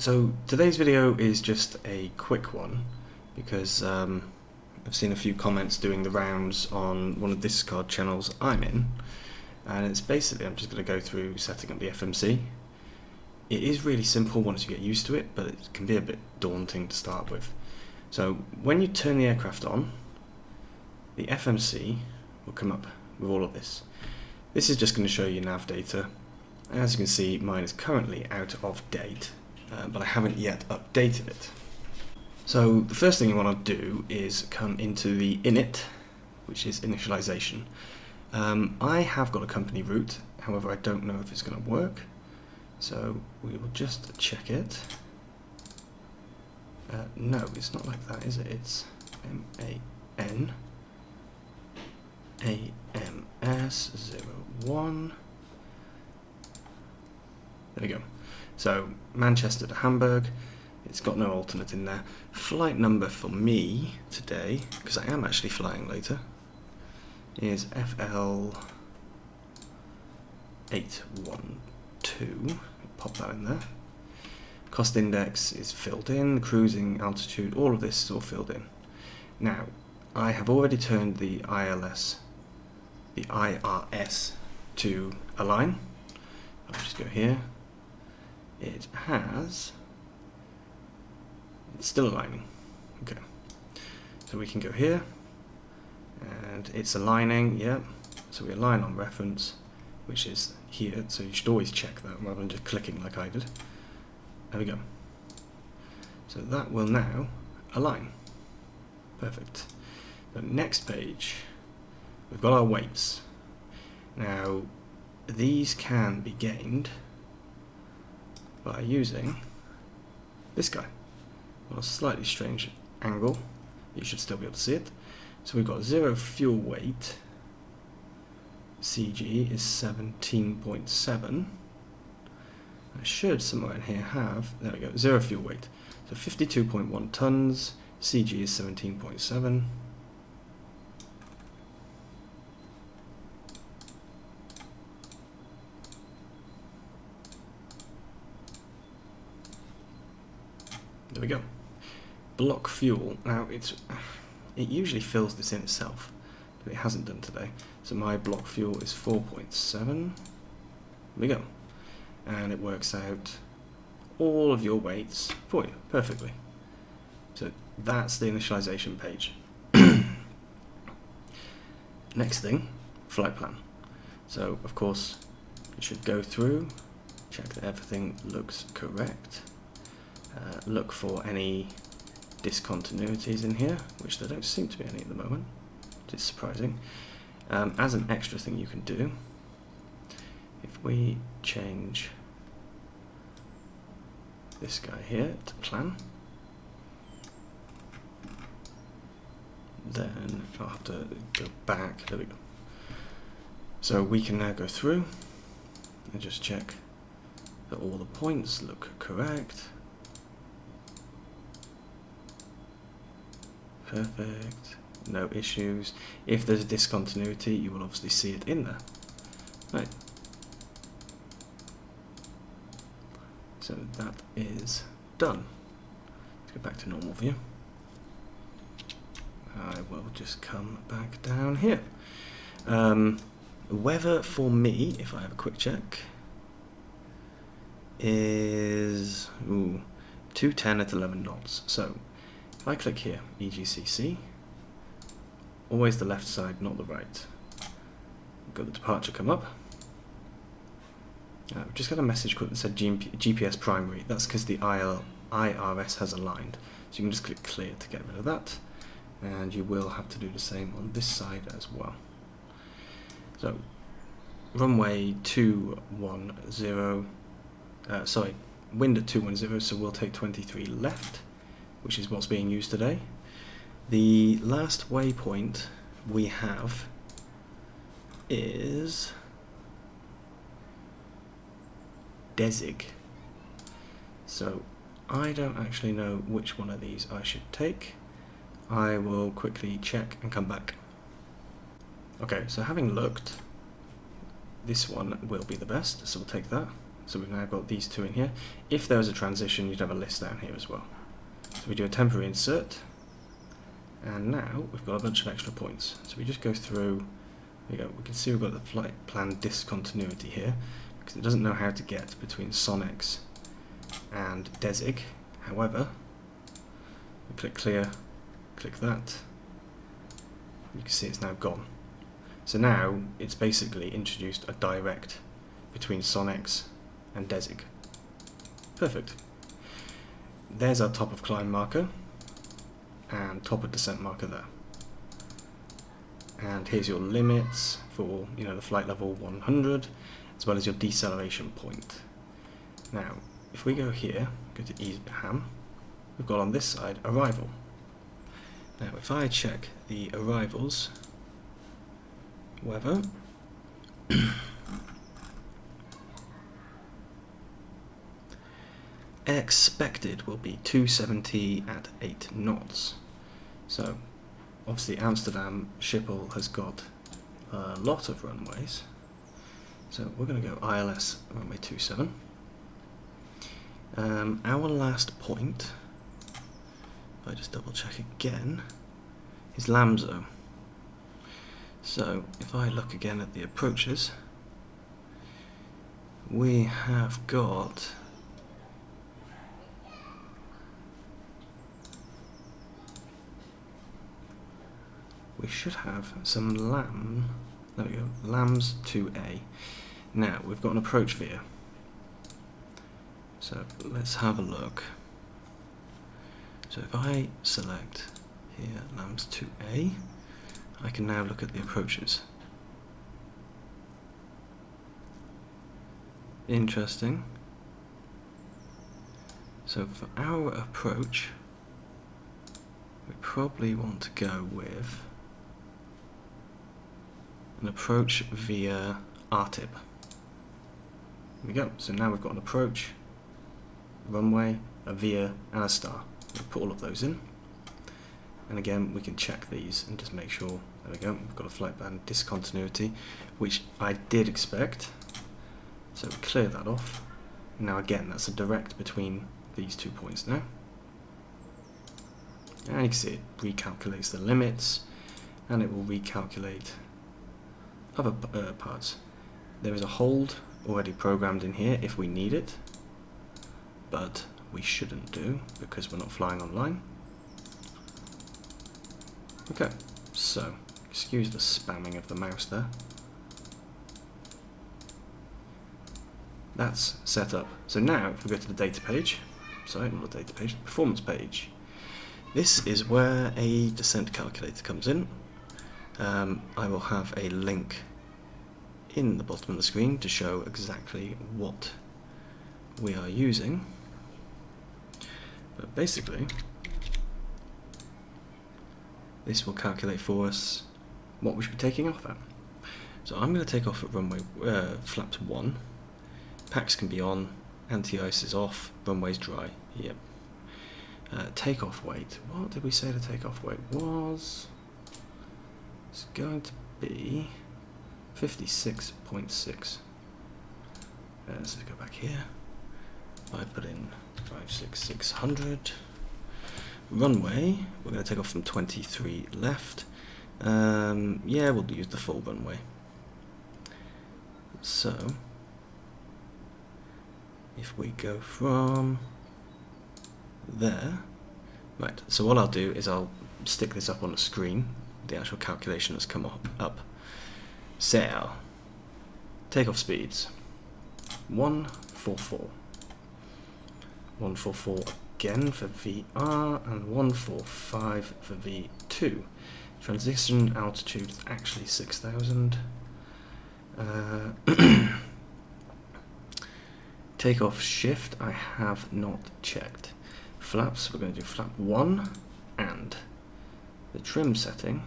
So today's video is just a quick one because I've seen a few comments doing the rounds on one of the Discord channels I'm in, and it's basically I'm just going to go through setting up the FMC. It is really simple once you get used to it, but it can be a bit daunting to start with. So when you turn the aircraft on, the FMC will come up with all of this. This is just going to show you nav data. As you can see, mine is currently out of date, but I haven't yet updated it. So the first thing you want to do is come into the init, which is initialization. I have got a company route, however I don't know if it's going to work, so we will just check it. No, it's not like that, is it? It's MAN-AMS01. There we go. So Manchester to Hamburg. It's got no alternate in there. Flight number for me today, because I am actually flying later, is FL812. Pop that in there. Cost index is filled in, cruising altitude, all of this is all filled in. Now, I have already turned the IRS to align. I'll just go here. It's still aligning. Okay. So we can go here, and it's aligning, yeah. So we align on reference, which is here, so you should always check that rather than just clicking like I did. There we go. So that will now align. Perfect. The next page, we've got our weights. Now, these can be gained by using this guy. On a slightly strange angle, you should still be able to see it. So we've got 0 fuel weight. CG is 17.7. I should somewhere in here have, there we go, 0 fuel weight. So 52.1 tons, CG is 17.7. There we go. Block fuel. Now it usually fills this in itself, but it hasn't done today. So my block fuel is 4.7. There we go. And it works out all of your weights for you perfectly. So that's the initialization page. Next thing, flight plan. So of course you should go through, check that everything looks correct. Look for any discontinuities in here, which there don't seem to be any at the moment, which is surprising. As an extra thing you can do, if we change this guy here to plan, then I'll have to go back. There we go. So we can now go through and just check that all the points look correct. Perfect, no issues. If there's a discontinuity, you will obviously see it in there. Right. So that is done. Let's go back to normal view. I will just come back down here. Weather for me, if I have a quick check, is 210 at 11 knots. So if I click here, EGCC, always the left side, not the right. Got the departure come up. We've just got a message that said GPS primary. That's because the IRS has aligned. So you can just click clear to get rid of that. And you will have to do the same on this side as well. So runway 210, wind at 210, so we'll take 23 left, which is what's being used today. The last waypoint we have is Desig. So I don't actually know which one of these I should take. I will quickly check and come back. Okay, so having looked, this one will be the best, so we'll take that. So we've now got these two in here. If there was a transition, you'd have a list down here as well. So we do a temporary insert, and now we've got a bunch of extra points. So we just go through, there we go, we can see we've got the flight plan discontinuity here, because it doesn't know how to get between Sonex and Desig. However, we click clear, click that, you can see it's now gone. So now it's basically introduced a direct between Sonex and Desig. Perfect. There's our top of climb marker and top of descent marker there. And here's your limits for, you know, the flight level 100, as well as your deceleration point. Now, if we go here, go to EHAM, we've got on this side arrival. Now, if I check the arrivals weather, expected will be 270 at 8 knots. So, obviously Amsterdam Schiphol has got a lot of runways. So we're going to go ILS runway 27. Our last point, if I just double check again, is Lamzo. So if I look again at the approaches, we have got we should have some lamb. There we go, lambs 2A. Now we've got an approach via. So let's have a look. So if I select here lambs 2A, I can now look at the approaches. Interesting. So for our approach, we probably want to go with an approach via RTIP. There we go. So now we've got an approach, runway, a via, and a star. We'll put all of those in. And again, we can check these and just make sure. There we go. We've got a flight plan discontinuity, which I did expect. So we clear that off. Now again, that's a direct between these 2 points now. And you can see it recalculates the limits, and it will recalculate other parts. There is a hold already programmed in here if we need it, but we shouldn't do because we're not flying online. Okay, so excuse the spamming of the mouse there. That's set up. So now if we go to the data page, sorry, not the data page, the performance page, this is where a descent calculator comes in. I will have a link in the bottom of the screen to show exactly what we are using. But basically, this will calculate for us what we should be taking off at. So I'm going to take off at runway flaps 1. Packs can be on, anti-ice is off, runway's dry. Yep. Takeoff weight. What did we say the takeoff weight was? It's going to be 56.6. Let's go back here. I put in 56600. Runway, we're going to take off from 23 left. Yeah, we'll use the full runway. So, if we go from there, right, so what I'll do is I'll stick this up on the screen, the actual calculation that's come up. So, takeoff speeds, 144. 144 again for VR, and 145 for V2. Transition altitude is actually 6,000. Takeoff shift I have not checked. Flaps, we're going to do flap 1, and the trim setting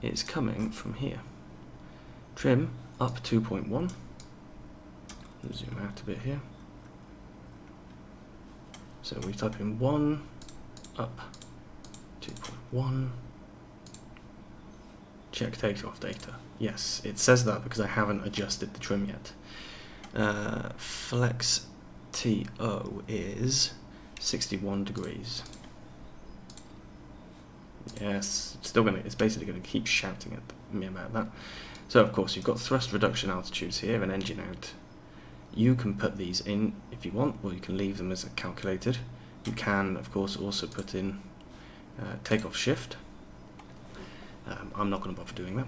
is coming from here. Trim up 2.1. Zoom out a bit here. So we type in 1, up 2.1. Check takeoff data. Yes, it says that because I haven't adjusted the trim yet. Flex TO is 61 degrees. Yes, it's basically going to keep shouting at me about that. So of course you've got thrust reduction altitudes here and engine out. You can put these in if you want, or you can leave them as calculated. You can of course also put in takeoff shift. I'm not going to bother doing that.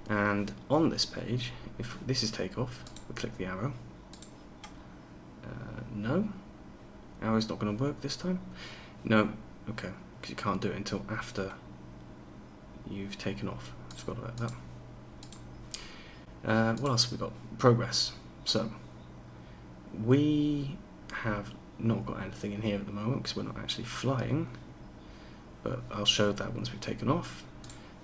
And on this page, if this is takeoff, we click the arrow. No, arrow's not going to work this time. No, okay, because you can't do it until after you've taken off. I forgot about that. What else have we got? Progress. So we have not got anything in here at the moment because we're not actually flying, but I'll show that once we've taken off.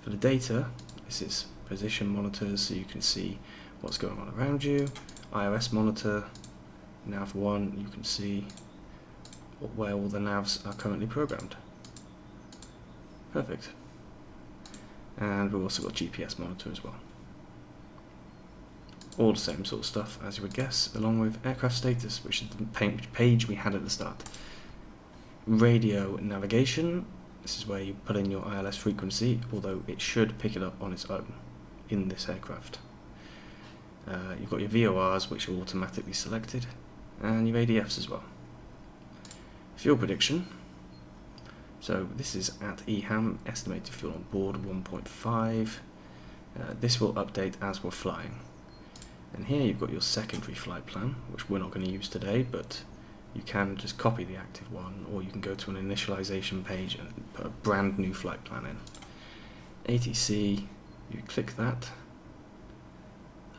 For the data, this is position monitors, so you can see what's going on around you. IRS monitor, nav 1, you can see where all the navs are currently programmed. Perfect. And we've also got GPS monitor as well. All the same sort of stuff as you would guess, along with aircraft status, which is the page we had at the start. Radio navigation, this is where you put in your ILS frequency, although it should pick it up on its own in this aircraft. You've got your VORs, which are automatically selected, and your ADFs as well. Fuel prediction. So this is at EHAM, estimated fuel on board 1.5. This will update as we're flying. And here you've got your secondary flight plan, which we're not going to use today, but you can just copy the active one, or you can go to an initialisation page and put a brand new flight plan in. ATC, you click that.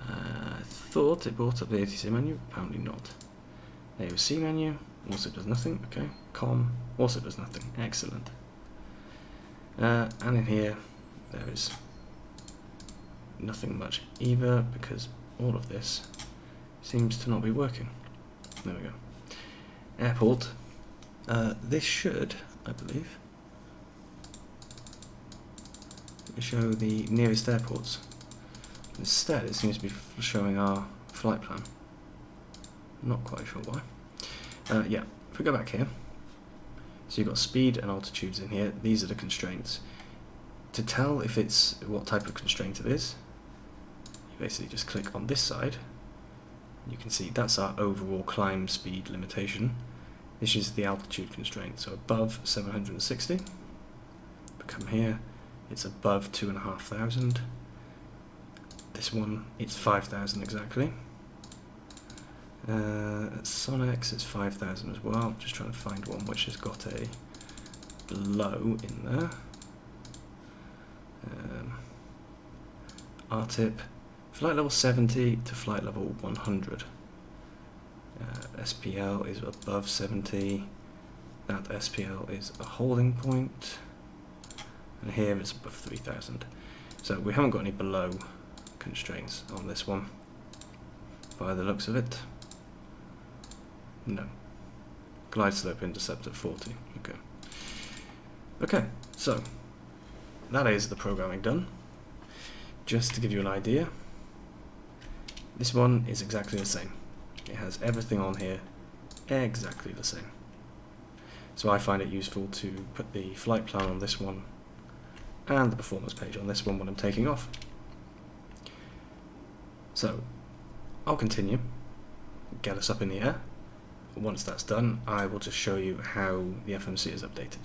I thought it brought up the ATC menu, apparently not. AOC menu, also does nothing, okay. COM, also does nothing, excellent. And in here, there is nothing much either, because all of this seems to not be working. There we go. Airport. This should, I believe, show the nearest airports. Instead, it seems to be showing our flight plan. Not quite sure why. Yeah, if we go back here, so you've got speed and altitudes in here. These are the constraints. To tell if it's what type of constraint it is, you basically just click on this side. You can see that's our overall climb speed limitation. This is the altitude constraint, so above 760. But come here, it's above 2,500. This one, it's 5,000 exactly. At Sonex, it's 5,000 as well. I'm just trying to find one which has got a low in there. RTIP, flight level 70 to flight level 100. SPL is above 70. That SPL is a holding point. And here it's above 3,000. So we haven't got any below constraints on this one, by the looks of it. No. Glide slope intercept at 40. Okay. Okay, so that is the programming done. Just to give you an idea, this one is exactly the same. It has everything on here exactly the same. So I find it useful to put the flight plan on this one and the performance page on this one when I'm taking off. So I'll continue, get us up in the air. Once that's done, I will just show you how the FMC is updated.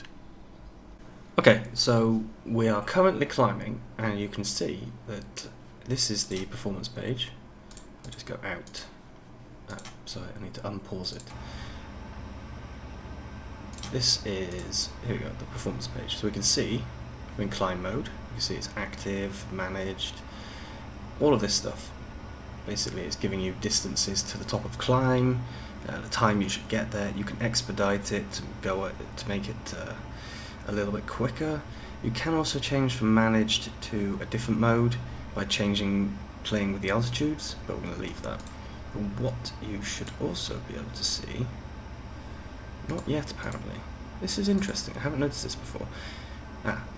Okay, so we are currently climbing, and you can see that this is the performance page. I'll just go out. Sorry, I need to unpause it. This is, here we go, the performance page. So we can see, we're in climb mode. You can see it's active, managed, all of this stuff. Basically, it's giving you distances to the top of climb, the time you should get there. You can expedite it to make it a little bit quicker. You can also change from managed to a different mode by playing with the altitudes, but we're going to leave that. But what you should also be able to see, not yet apparently. This is interesting. I haven't noticed this before.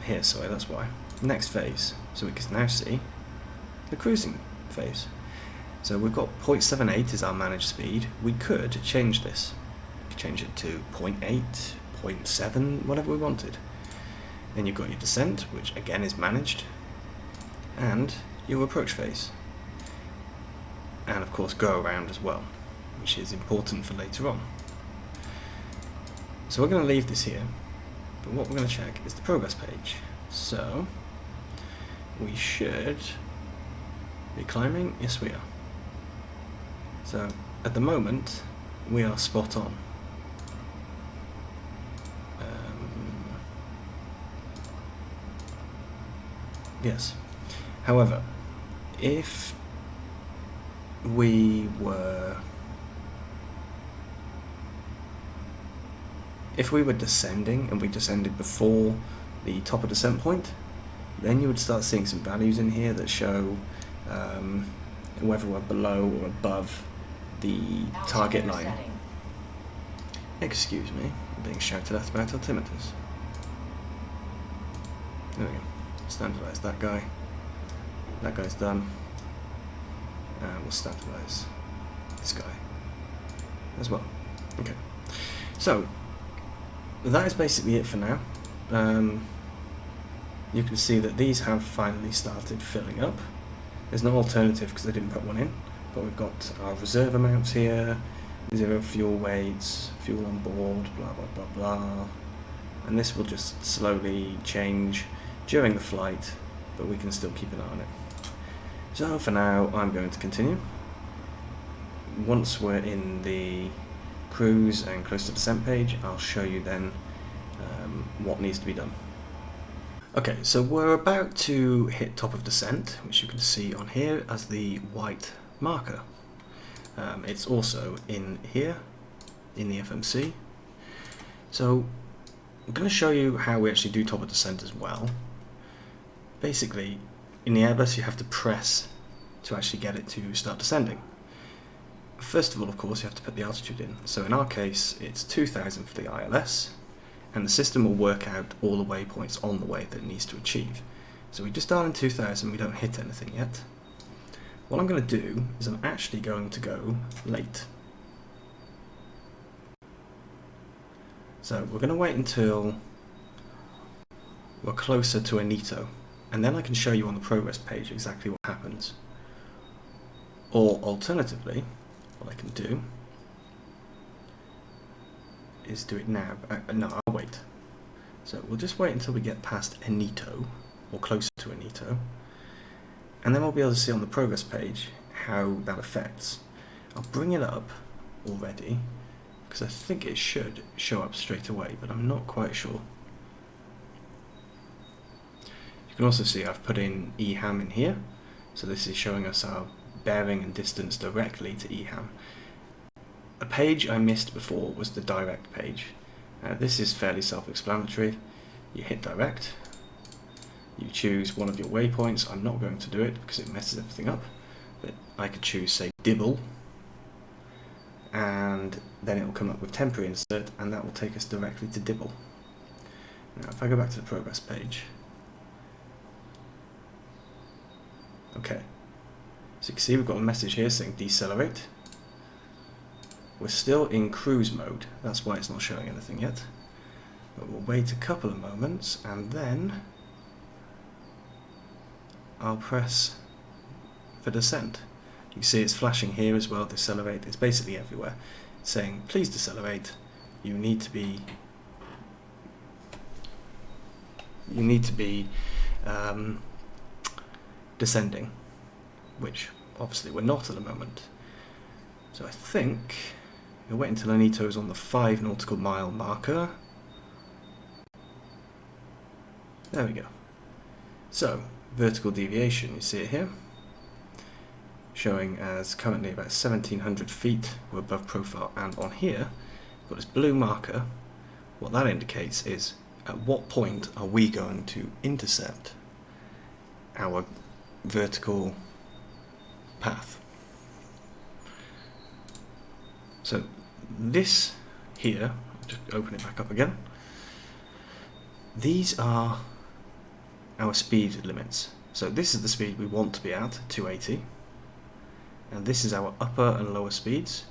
Here, sorry, that's why. Next phase. So we can now see the cruising phase. So we've got 0.78 is our managed speed. We could change this. We could change it to 0.8, 0.7, whatever we wanted. Then you've got your descent, which again is managed, and your approach phase. And of course go around as well, which is important for later on. So we're going to leave this here, but what we're going to check is the progress page. So we should be climbing. Yes, we are. So at the moment we are spot on. Yes. However, if we were descending and we descended before the top of descent point, then you would start seeing some values in here that show whether we're below or above the target line. Excuse me, I'm being shouted at about altimeters. There we go. Standardise that guy. That guy's done. And we'll standardise this guy as well. Okay. So that is basically it for now. You can see that these have finally started filling up. There's no alternative because I didn't put one in, but we've got our reserve amounts here, 0 fuel weights, fuel on board, blah blah blah blah, and this will just slowly change during the flight, but we can still keep an eye on it. So for now I'm going to continue. Once we're in the cruise and close to descent page, I'll show you then what needs to be done. Okay, so we're about to hit top of descent, which you can see on here as the white marker. It's also in here, in the FMC. So I'm going to show you how we actually do top of descent as well. Basically, in the Airbus you have to press to actually get it to start descending. First of all, of course, you have to put the altitude in. So in our case, it's 2000 for the ILS, and the system will work out all the waypoints on the way that it needs to achieve. So we just dial in 2000, we don't hit anything yet. What I'm going to do is I'm actually going to go late. So we're going to wait until we're closer to Anito, and then I can show you on the progress page exactly what happens. Or alternatively, what I can do is do it now. No, I'll wait. So we'll just wait until we get past Anito, or closer to Anito, and then we'll be able to see on the progress page how that affects. I'll bring it up already, because I think it should show up straight away, but I'm not quite sure. You can also see I've put in EHAM in here, so this is showing us our bearing and distance directly to EHAM. A page I missed before was the direct page. This is fairly self-explanatory. You hit direct, you choose one of your waypoints. I'm not going to do it because it messes everything up, but I could choose, say, Dibble, and then it will come up with temporary insert, and that will take us directly to Dibble. Now if I go back to the progress page, okay, so you can see we've got a message here saying decelerate. We're still in cruise mode, that's why it's not showing anything yet. But we'll wait a couple of moments and then I'll press for descent. You can see it's flashing here as well, decelerate. It's basically everywhere. It's saying please decelerate. You need to be descending, which obviously we're not at the moment. So I think we'll wait until Anito's on the 5 nautical mile marker. There we go. So vertical deviation, you see it here, showing as currently about 1700 feet we're above profile, and on here we've got this blue marker. What that indicates is at what point are we going to intercept our vertical path. So this here, I'll just open it back up again, these are our speed limits. So this is the speed we want to be at, 280, and this is our upper and lower speeds.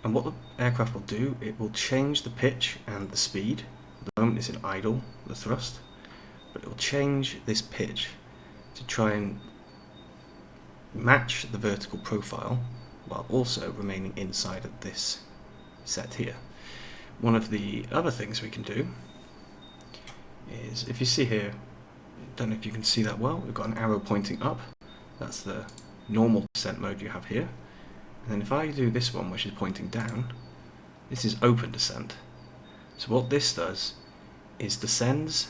And what the aircraft will do, it will change the pitch and the speed. At the moment it's in idle, the thrust, but it will change this pitch to try and match the vertical profile while also remaining inside of this set here. One of the other things we can do is, if you see here, I don't know if you can see that well, we've got an arrow pointing up. That's the normal descent mode you have here. And then if I do this one, which is pointing down, this is open descent. So what this does is descends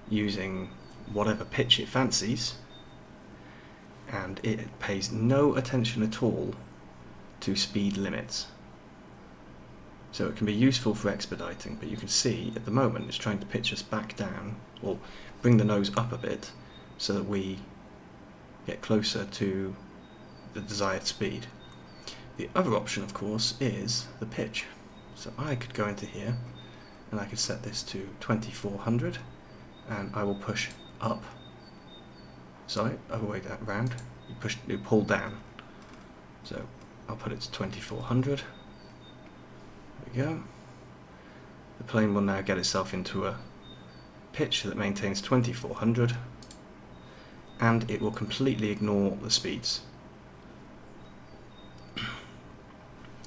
using whatever pitch it fancies, and it pays no attention at all to speed limits. So it can be useful for expediting, but you can see at the moment it's trying to pitch us back down, or bring the nose up a bit, so that we get closer to the desired speed. The other option, of course, is the pitch. So I could go into here and I could set this to 2400, and I will push up. Sorry, other way round. You pull down. So I'll put it to 2400. There we go. The plane will now get itself into a pitch that maintains 2400, and it will completely ignore the speeds.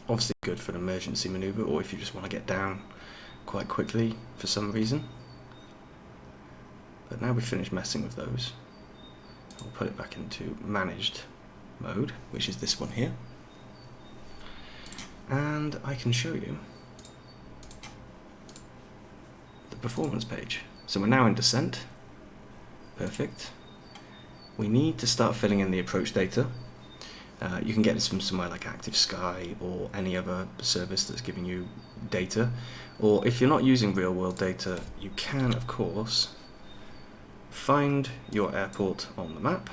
Obviously good for an emergency maneuver, or if you just want to get down quite quickly for some reason. But now we've finished messing with those, I'll put it back into managed mode, which is this one here, and I can show you the performance page. So we're now in descent. Perfect. We need to start filling in the approach data. You can get this from somewhere like Active Sky or any other service that's giving you data, or if you're not using real world data, you can of course find your airport on the map.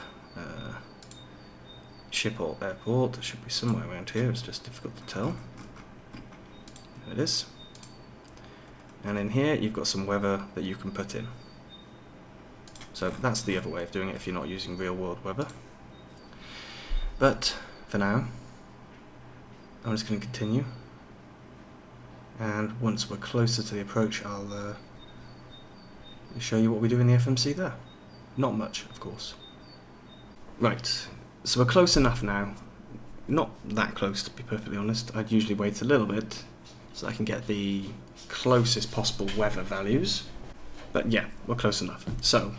Schiphol Airport, it should be somewhere around here, it's just difficult to tell. There it is. And in here you've got some weather that you can put in. So that's the other way of doing it if you're not using real world weather. But for now, I'm just going to continue, and once we're closer to the approach, I'll show you what we do in the FMC there. Not much, of course. Right, so we're close enough now. Not that close, to be perfectly honest. I'd usually wait a little bit so I can get the closest possible weather values. But yeah, we're close enough. So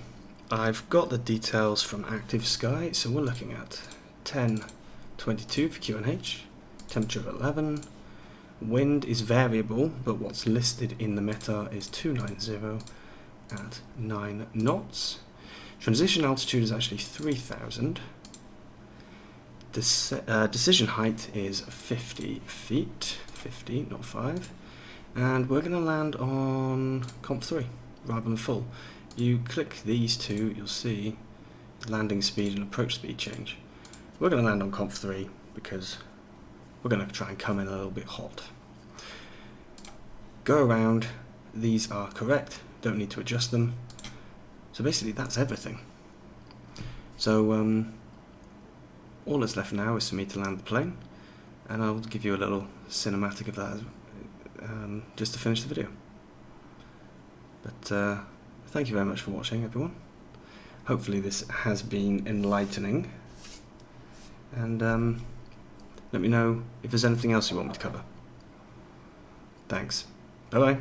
I've got the details from Active Sky, so we're looking at 10:22 for QNH, temperature of 11, wind is variable, but what's listed in the meta is 290 at 9 knots. Transition altitude is actually 3000. Decision height is 50 feet, 50, not 5. And we're going to land on Comp 3 rather than full. You click these two, you'll see landing speed and approach speed change. We're going to land on Comp 3 because we're going to try and come in a little bit hot. Go around, these are correct, don't need to adjust them. So basically that's everything. So all that's left now is for me to land the plane, and I'll give you a little cinematic of that just to finish the video. But thank you very much for watching, everyone. Hopefully this has been enlightening, and let me know if there's anything else you want me to cover. Thanks. Bye bye.